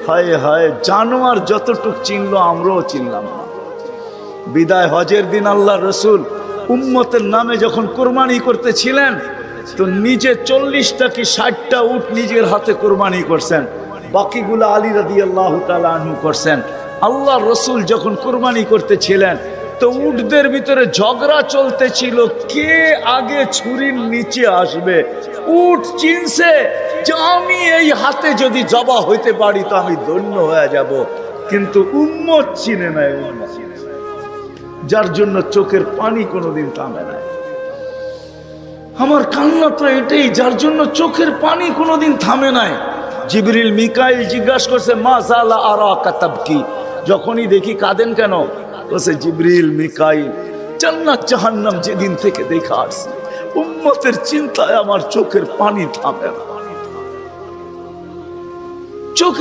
হায় হায়, জানোয়ার যতটুক চিনলো আমরাও চিনলাম না। বিদায় হজের দিন আল্লাহ রসুল উম্মতের নামে যখন কোরবানি করতেছিলেন, তো নিজে 40টা কি 60টা উট নিজের হাতে কোরবানি করছেন, বাকিগুলো আলী রাদিয়াল্লাহু তাআলা আনহু করছেন। আল্লাহ রসুল যখন কোরবানি করতেছিলেন, তো উটদের ভিতরে ঝগড়া চলতেছিল, কে আগে ছুরির নিচে আসবে। উট চিনছে যে আমি এই হাতে যদি জবা হইতে পারি তো আমি ধন্য হয়ে যাব, কিন্তু উম্মত চিনে নাই, যার জন্য চোখের পানি কোনোদিন থামে নাই। আমার কান্না তো এটাই, যার জন্য চোখের পানি কোনোদিন থামে নাই। জিবরিল মিকাইল জিজ্ঞাসা করছে, মা জালা আরাকা তাবকি, যখনই দেখি কাঁদেন কেন? বলছে জিবরিল মিকাইল, জান্নাত জাহান্নাম যেদিন থেকে দেখা আসছে, উম্মতের চিন্তায় আমার চোখের পানি থামে না। চোখের